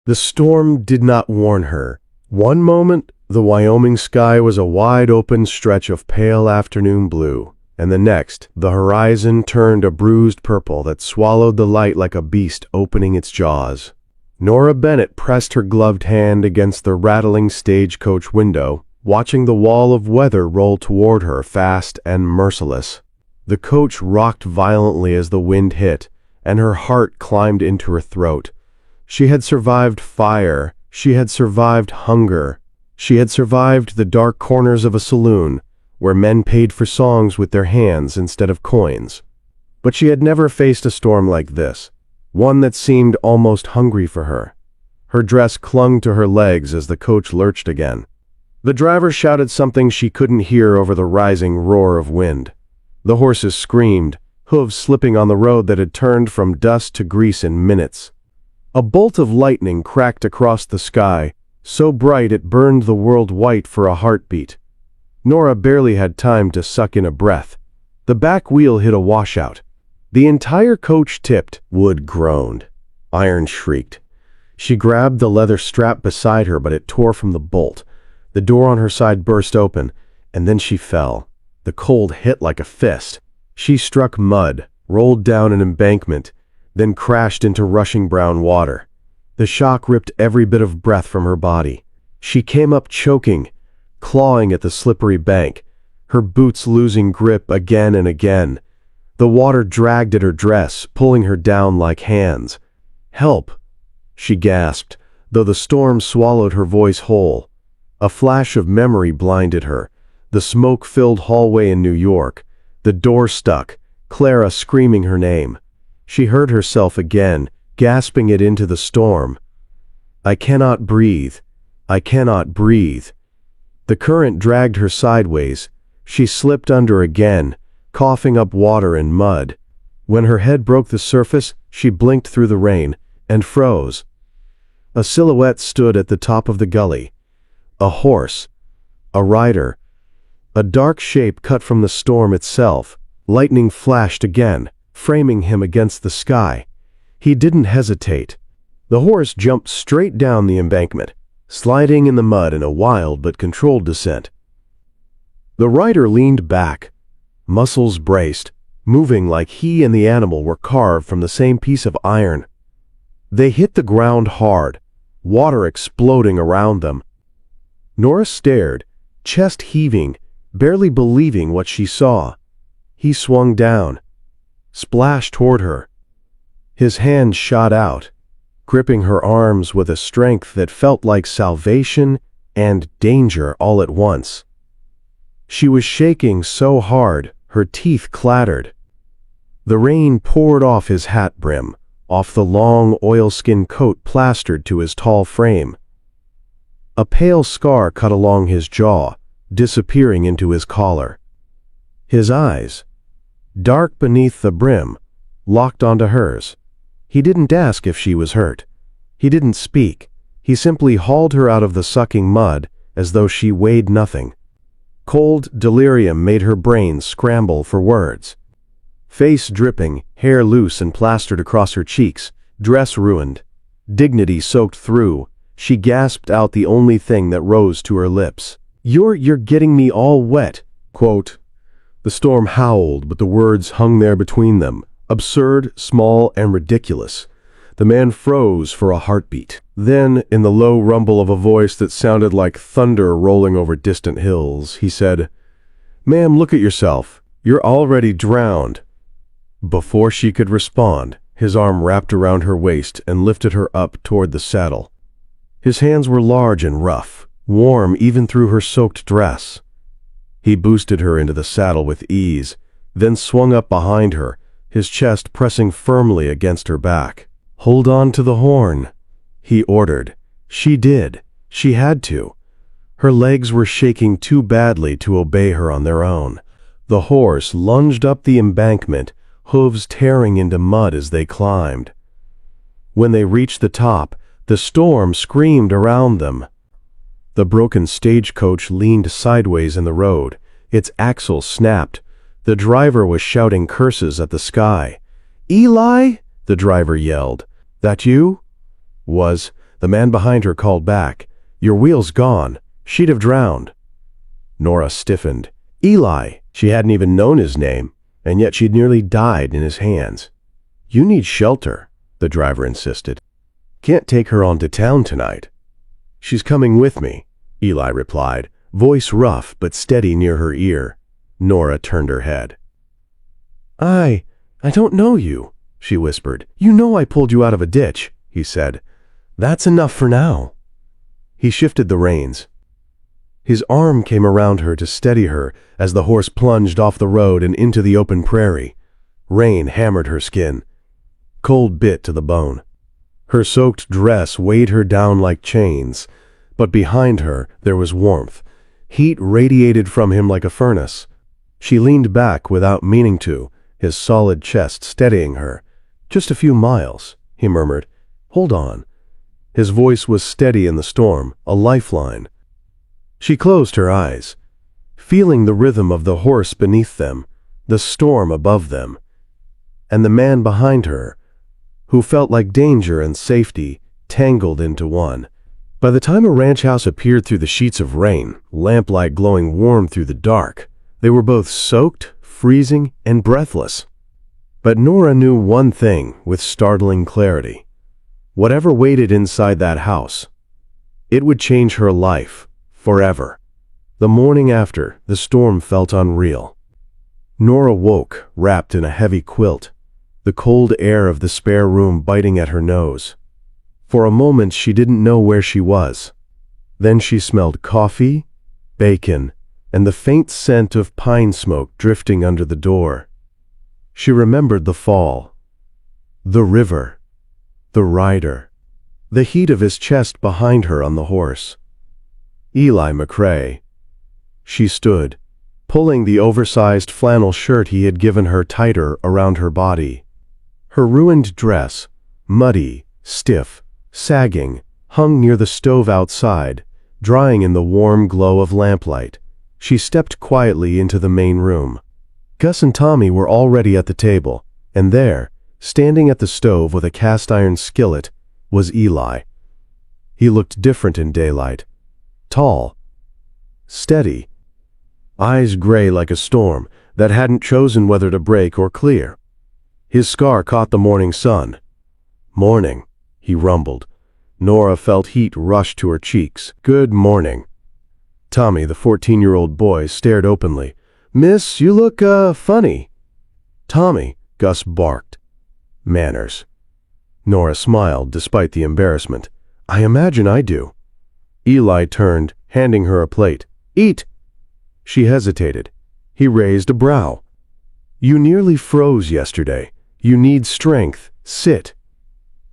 The storm did not warn her. One moment, the Wyoming sky was a wide-open stretch of pale afternoon blue, and the next, the horizon turned a bruised purple that swallowed the light like a beast opening its jaws. Nora Bennett pressed her gloved hand against the rattling stagecoach window, watching the wall of weather roll toward her fast and merciless. The coach rocked violently as the wind hit, and her heart climbed into her throat. She had survived fire. She had survived hunger. She had survived the dark corners of a saloon, where men paid for songs with their hands instead of coins. But she had never faced a storm like this, one that seemed almost hungry for her. Her dress clung to her legs as the coach lurched again. The driver shouted something she couldn't hear over the rising roar of wind. The horses screamed, hooves slipping on the road that had turned from dust to grease in minutes. A bolt of lightning cracked across the sky, so bright it burned the world white for a heartbeat. Nora barely had time to suck in a breath. The back wheel hit a washout. The entire coach tipped. Wood groaned. Iron shrieked. She grabbed the leather strap beside her, but it tore from the bolt. The door on her side burst open, and then she fell. The cold hit like a fist. She struck mud, rolled down an embankment, then crashed into rushing brown water. The shock ripped every bit of breath from her body. She came up choking, clawing at the slippery bank, her boots losing grip again and again. The water dragged at her dress, pulling her down like hands. "Help!" she gasped, though the storm swallowed her voice whole. A flash of memory blinded her. The smoke-filled hallway in New York. The door stuck, Clara screaming her name. She heard herself again, gasping it into the storm. "I cannot breathe. I cannot breathe." The current dragged her sideways. She slipped under again, coughing up water and mud. When her head broke the surface, she blinked through the rain and froze. A silhouette stood at the top of the gully. A horse. A rider. A dark shape cut from the storm itself. Lightning flashed again, framing him against the sky. He didn't hesitate. The horse jumped straight down the embankment, sliding in the mud in a wild but controlled descent. The rider leaned back, muscles braced, moving like he and the animal were carved from the same piece of iron. They hit the ground hard, water exploding around them. Nora stared, chest heaving, barely believing what she saw. He swung down, splashed toward her. His hand shot out, gripping her arms with a strength that felt like salvation and danger all at once. She was shaking so hard, her teeth clattered. The rain poured off his hat brim, off the long oilskin coat plastered to his tall frame. A pale scar cut along his jaw, disappearing into his collar. His eyes, dark beneath the brim, locked onto hers. He didn't ask if she was hurt. He didn't speak. He simply hauled her out of the sucking mud as though she weighed nothing. Cold delirium made her brain scramble for words. Face dripping, hair loose and plastered across her cheeks, dress ruined, dignity soaked through, she gasped out the only thing that rose to her lips. You're getting me all wet." Quote, the storm howled, but the words hung there between them, absurd, small, and ridiculous. The man froze for a heartbeat. Then, in the low rumble of a voice that sounded like thunder rolling over distant hills, he said, "Ma'am, look at yourself. You're already drowned." Before she could respond, his arm wrapped around her waist and lifted her up toward the saddle. His hands were large and rough, warm even through her soaked dress. He boosted her into the saddle with ease, then swung up behind her, his chest pressing firmly against her back. "Hold on to the horn," he ordered. She did. She had to. Her legs were shaking too badly to obey her on their own. The horse lunged up the embankment, hooves tearing into mud as they climbed. When they reached the top, the storm screamed around them. The broken stagecoach leaned sideways in the road. Its axle snapped. The driver was shouting curses at the sky. "Eli!" the driver yelled. "That you?" Was. The man behind her called back, "Your wheel's gone. She'd have drowned." Nora stiffened. Eli! She hadn't even known his name, and yet she'd nearly died in his hands. "You need shelter," the driver insisted. "Can't take her on to town tonight." "She's coming with me," Eli replied, voice rough but steady near her ear. Nora turned her head. I don't know you," she whispered. "You know I pulled you out of a ditch," he said. "That's enough for now." He shifted the reins. His arm came around her to steady her as the horse plunged off the road and into the open prairie. Rain hammered her skin. Cold bit to the bone. Her soaked dress weighed her down like chains, but behind her there was warmth. Heat radiated from him like a furnace. She leaned back without meaning to, his solid chest steadying her. "Just a few miles," he murmured. "Hold on." His voice was steady in the storm, a lifeline. She closed her eyes, feeling the rhythm of the horse beneath them, the storm above them, and the man behind her, who felt like danger and safety tangled into one. By the time a ranch house appeared through the sheets of rain, lamplight glowing warm through the dark, they were both soaked, freezing, and breathless. But Nora knew one thing with startling clarity. Whatever waited inside that house, it would change her life forever. The morning after, the storm felt unreal. Nora woke, wrapped in a heavy quilt, the cold air of the spare room biting at her nose. For a moment she didn't know where she was. Then she smelled coffee, bacon, and the faint scent of pine smoke drifting under the door. She remembered the fall, the river, the rider, the heat of his chest behind her on the horse. Eli McRae. She stood, pulling the oversized flannel shirt he had given her tighter around her body. Her ruined dress, muddy, stiff, sagging, hung near the stove outside, drying in the warm glow of lamplight. She stepped quietly into the main room. Gus and Tommy were already at the table, and there, standing at the stove with a cast-iron skillet, was Eli. He looked different in daylight. Tall, steady, eyes gray like a storm that hadn't chosen whether to break or clear. His scar caught the morning sun. "Morning," he rumbled. Nora felt heat rush to her cheeks. "Good morning." Tommy, the 14-year-old boy, stared openly. "Miss, you look, funny." "Tommy," Gus barked. "Manners." Nora smiled despite the embarrassment. "I imagine I do." Eli turned, handing her a plate. "Eat." She hesitated. He raised a brow. "You nearly froze yesterday. You need strength. Sit."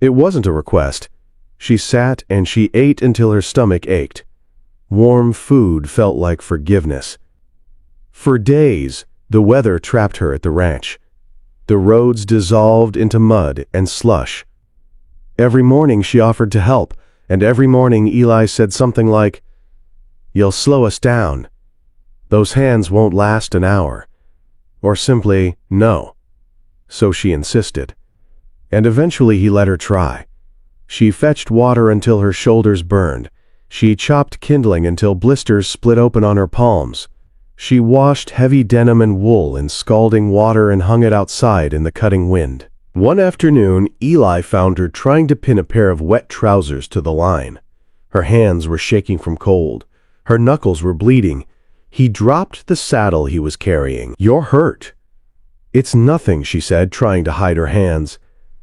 It wasn't a request. She sat and she ate until her stomach ached. Warm food felt like forgiveness. For days, the weather trapped her at the ranch. The roads dissolved into mud and slush. Every morning she offered to help, and every morning Eli said something like, "You'll slow us down. Those hands won't last an hour." Or simply, "No." So she insisted. And eventually he let her try. She fetched water until her shoulders burned. She chopped kindling until blisters split open on her palms. She washed heavy denim and wool in scalding water and hung it outside in the cutting wind. One afternoon, Eli found her trying to pin a pair of wet trousers to the line. Her hands were shaking from cold. Her knuckles were bleeding. He dropped the saddle he was carrying. "You're hurt." "It's nothing," she said, trying to hide her hands.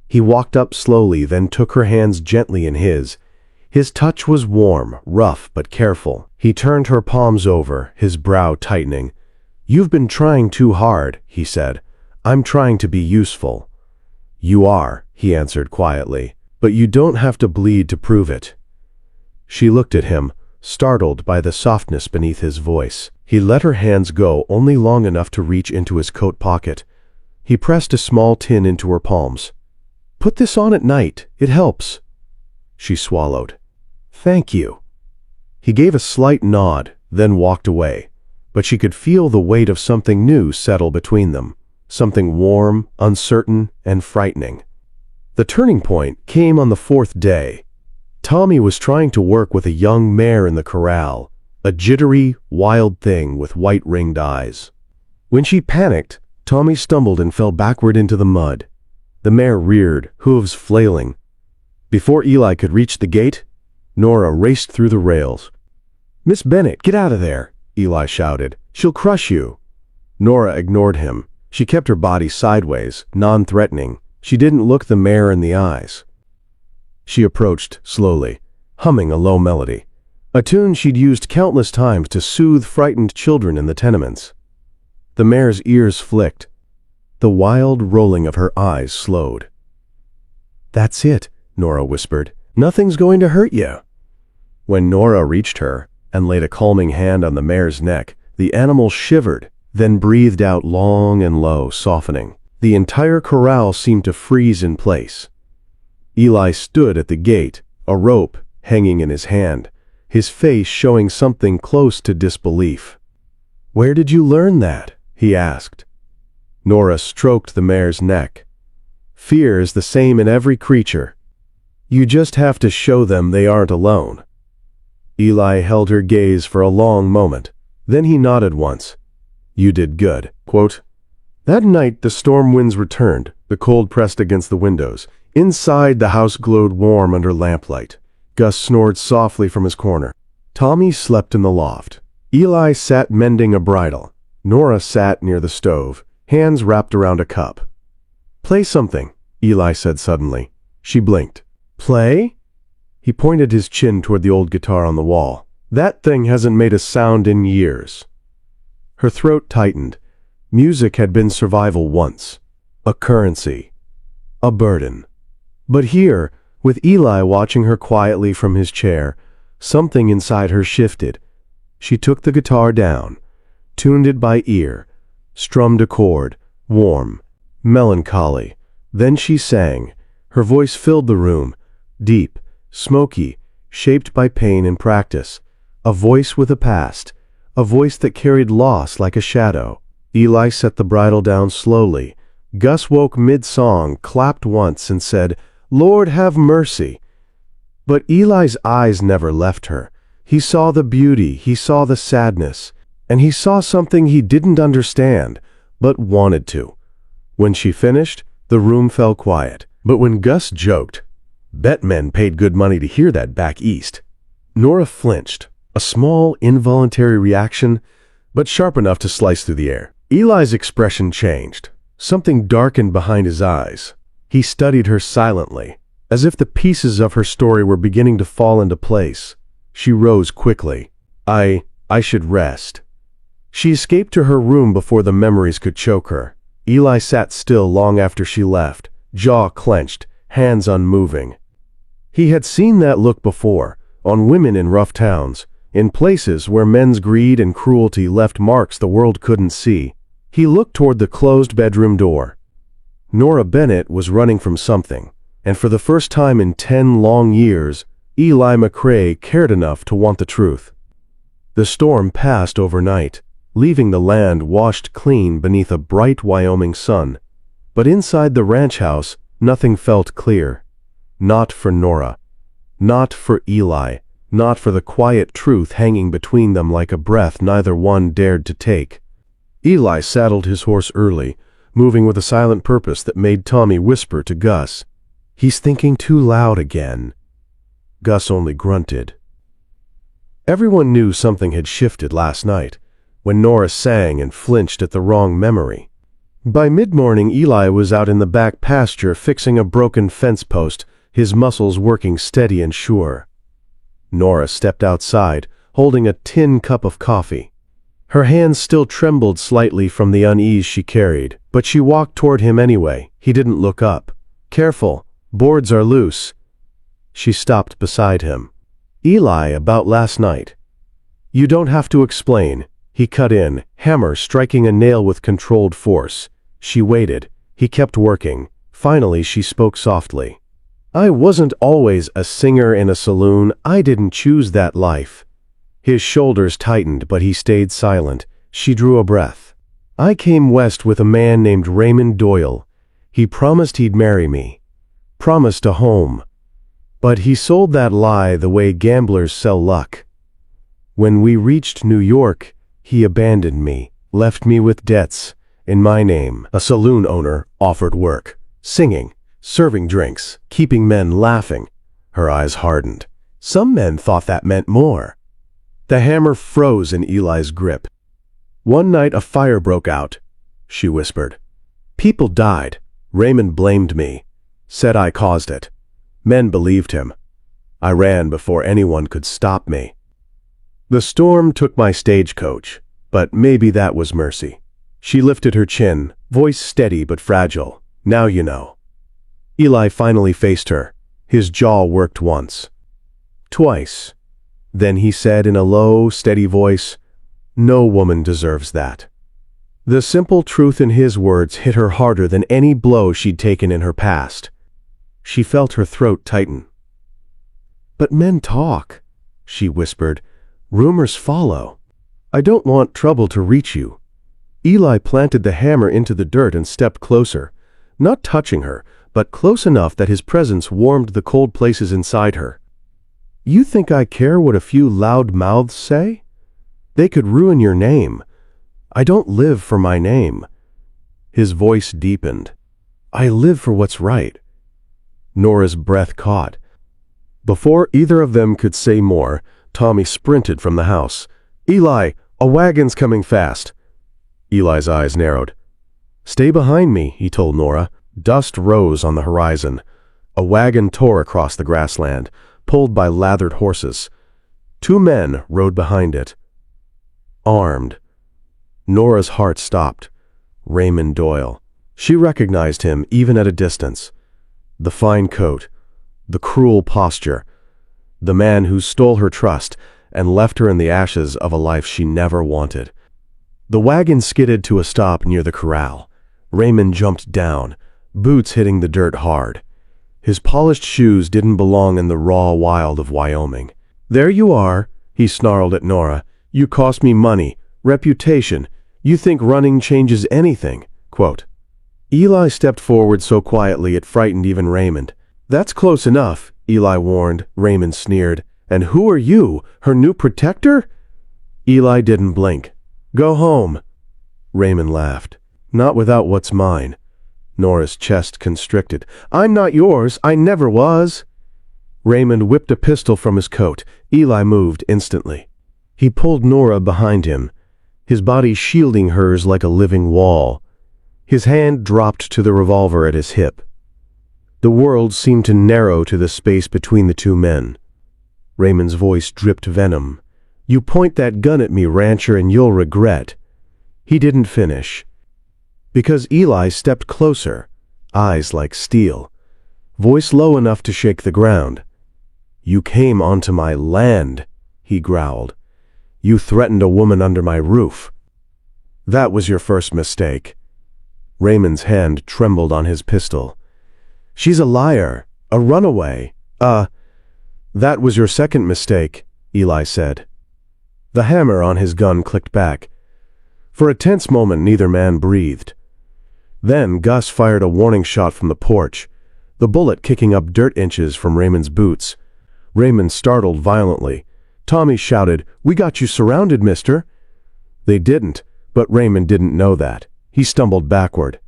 He walked up slowly, then took her hands gently in his. His touch was warm, rough, but careful. He turned her palms over, his brow tightening. "You've been trying too hard," he said. "I'm trying to be useful." "You are," he answered quietly, "but you don't have to bleed to prove it." She looked at him, startled by the softness beneath his voice. He let her hands go only long enough to reach into his coat pocket. He pressed a small tin into her palms. "Put this on at night. It helps." She swallowed. "Thank you." He gave a slight nod, then walked away, but she could feel the weight of something new settle between them, something warm, uncertain, and frightening. The turning point came on the fourth day. Tommy was trying to work with a young mare in the corral, a jittery, wild thing with white-ringed eyes. When she panicked, Tommy stumbled and fell backward into the mud. The mare reared, hooves flailing. Before Eli could reach the gate, Nora raced through the rails. "Miss Bennett, get out of there," Eli shouted. "She'll crush you." Nora ignored him. She kept her body sideways, non-threatening. She didn't look the mare in the eyes. She approached slowly, humming a low melody, a tune she'd used countless times to soothe frightened children in the tenements. The mare's ears flicked. The wild rolling of her eyes slowed. "That's it," Nora whispered. "Nothing's going to hurt you." When Nora reached her and laid a calming hand on the mare's neck, the animal shivered, then breathed out long and low, softening. The entire corral seemed to freeze in place. Eli stood at the gate, a rope hanging in his hand, his face showing something close to disbelief. "Where did you learn that?" he asked. Nora stroked the mare's neck. "Fear is the same in every creature. You just have to show them they aren't alone." Eli held her gaze for a long moment. Then he nodded once. "You did good." Quote, that night the storm winds returned. The cold pressed against the windows. Inside, the house glowed warm under lamplight. Gus snored softly from his corner. Tommy slept in the loft. Eli sat mending a bridle. Nora sat near the stove, hands wrapped around a cup. "Play something," Eli said suddenly. She blinked. "Play?" He pointed his chin toward the old guitar on the wall. "That thing hasn't made a sound in years." Her throat tightened. Music had been survival once. A currency. A burden. But here, with Eli watching her quietly from his chair, something inside her shifted. She took the guitar down, tuned it by ear, strummed a chord, warm, melancholy. Then she sang. Her voice filled the room, deep, smoky, shaped by pain and practice. A voice with a past, a voice that carried loss like a shadow. Eli set the bridle down slowly. Gus woke mid-song, clapped once, and said, "Lord, have mercy." But Eli's eyes never left her. He saw the beauty, he saw the sadness, and he saw something he didn't understand, but wanted to. When she finished, the room fell quiet. But when Gus joked, "Bet men paid good money to hear that back east," Nora flinched, a small, involuntary reaction, but sharp enough to slice through the air. Eli's expression changed. Something darkened behind his eyes. He studied her silently, as if the pieces of her story were beginning to fall into place. She rose quickly. I should rest." She escaped to her room before the memories could choke her. Eli sat still long after she left, jaw clenched, hands unmoving. He had seen that look before, on women in rough towns, in places where men's greed and cruelty left marks the world couldn't see. He looked toward the closed bedroom door. Nora Bennett was running from something, and for the first time in 10 long years, Eli McCrae cared enough to want the truth. The storm passed overnight, leaving the land washed clean beneath a bright Wyoming sun. But inside the ranch house, nothing felt clear. Not for Nora. Not for Eli. Not for the quiet truth hanging between them like a breath neither one dared to take. Eli saddled his horse early, moving with a silent purpose that made Tommy whisper to Gus, "He's thinking too loud again." Gus only grunted. Everyone knew something had shifted last night, when Nora sang and flinched at the wrong memory. By mid-morning, Eli was out in the back pasture fixing a broken fence post, his muscles working steady and sure. Nora stepped outside, holding a tin cup of coffee. Her hands still trembled slightly from the unease she carried, but she walked toward him anyway. He didn't look up. "Careful, boards are loose." She stopped beside him. "Eli, about last night." "You don't have to explain," he cut in, hammer striking a nail with controlled force. She waited. He kept working. Finally, she spoke softly. "I wasn't always a singer in a saloon. I didn't choose that life." His shoulders tightened, but he stayed silent. She drew a breath. "I came west with a man named Raymond Doyle. He promised he'd marry me. Promised a home. But he sold that lie the way gamblers sell luck. When we reached New York, he abandoned me, left me with debts in my name. A saloon owner offered work, singing, serving drinks, keeping men laughing. Her eyes hardened. Some men thought that meant more. The hammer froze in Eli's grip. One night a fire broke out, she whispered. People died. Raymond blamed me, said I caused it. Men believed him. I ran before anyone could stop me. The storm took my stagecoach, but maybe that was mercy. She lifted her chin, voice steady but fragile. Now you know. Eli finally faced her. His jaw worked once. Twice. Then he said in a low, steady voice, "No woman deserves that." The simple truth in his words hit her harder than any blow she'd taken in her past. She felt her throat tighten. "But men talk," she whispered. "Rumors follow. I don't want trouble to reach you." Eli planted the hammer into the dirt and stepped closer, not touching her, but close enough that his presence warmed the cold places inside her. "You think I care what a few loud mouths say? They could ruin your name. I don't live for my name." His voice deepened. "I live for what's right." Nora's breath caught. Before either of them could say more, Tommy sprinted from the house. "Eli, a wagon's coming fast." Eli's eyes narrowed. "Stay behind me," he told Nora. Dust rose on the horizon. A wagon tore across the grassland, pulled by lathered horses. 2 men rode behind it, armed. Nora's heart stopped. Raymond Doyle. She recognized him even at a distance. The fine coat, the cruel posture, the man who stole her trust and left her in the ashes of a life she never wanted. The wagon skidded to a stop near the corral. Raymond jumped down, boots hitting the dirt hard. His polished shoes didn't belong in the raw wild of Wyoming. "There you are," he snarled at Nora. "You cost me money, reputation. You think running changes anything?" Quote. Eli stepped forward so quietly it frightened even Raymond. "That's close enough," Eli warned. Raymond sneered. "And who are you, her new protector?" Eli didn't blink. "Go home." Raymond laughed. "Not without what's mine." Nora's chest constricted. "I'm not yours. I never was." Raymond whipped a pistol from his coat. Eli moved instantly. He pulled Nora behind him, his body shielding hers like a living wall. His hand dropped to the revolver at his hip. The world seemed to narrow to the space between the 2 men. Raymond's voice dripped venom. "You point that gun at me, rancher, and you'll regret." He didn't finish, because Eli stepped closer, eyes like steel, voice low enough to shake the ground. "You came onto my land," he growled. "You threatened a woman under my roof. That was your first mistake." Raymond's hand trembled on his pistol. "She's a liar, a runaway. That was your second mistake," Eli said. The hammer on his gun clicked back. For a tense moment, neither man breathed. Then Gus fired a warning shot from the porch, the bullet kicking up dirt inches from Raymond's boots. Raymond startled violently. Tommy shouted, "We got you surrounded, mister." They didn't, but Raymond didn't know that. He stumbled backward,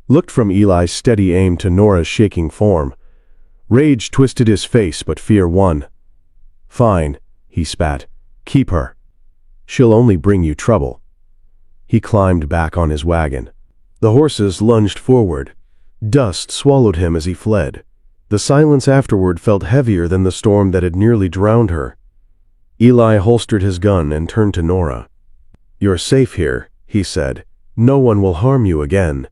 looked from Eli's steady aim to Nora's shaking form. Rage twisted his face, but fear won. "Fine," he spat. "Keep her. She'll only bring you trouble." He climbed back on his wagon. The horses lunged forward. Dust swallowed him as he fled. The silence afterward felt heavier than the storm that had nearly drowned her. Eli holstered his gun and turned to Nora. "You're safe here," he said. "No one will harm you again."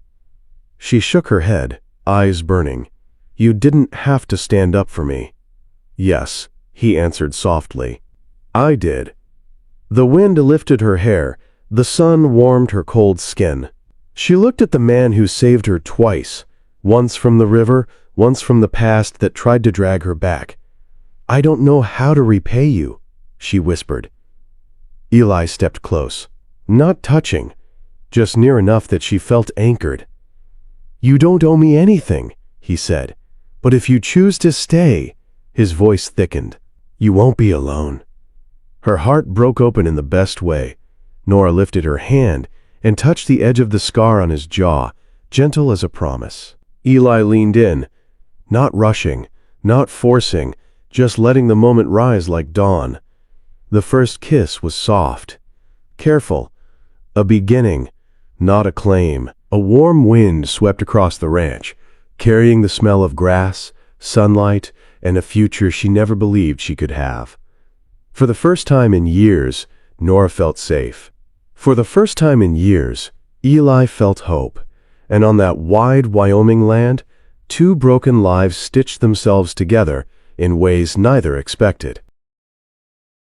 She shook her head, eyes burning. "You didn't have to stand up for me." "Yes," he answered softly. "I did." The wind lifted her hair. The sun warmed her cold skin. She looked at the man who saved her twice, once from the river, once from the past that tried to drag her back. "I don't know how to repay you," she whispered. Eli stepped close, not touching, just near enough that she felt anchored. "You don't owe me anything," he said. "But if you choose to stay, His voice thickened. "You won't be alone." Her heart broke open in the best way. Nora lifted her hand and touched the edge of the scar on his jaw, gentle as a promise. Eli leaned in, not rushing, not forcing, just letting the moment rise like dawn. The first kiss was soft, careful, a beginning, not a claim. A warm wind swept across the ranch, carrying the smell of grass, sunlight, and a future she never believed she could have. For the first time in years, Nora felt safe. For the first time in years, Eli felt hope. And on that wide Wyoming land, two broken lives stitched themselves together in ways neither expected.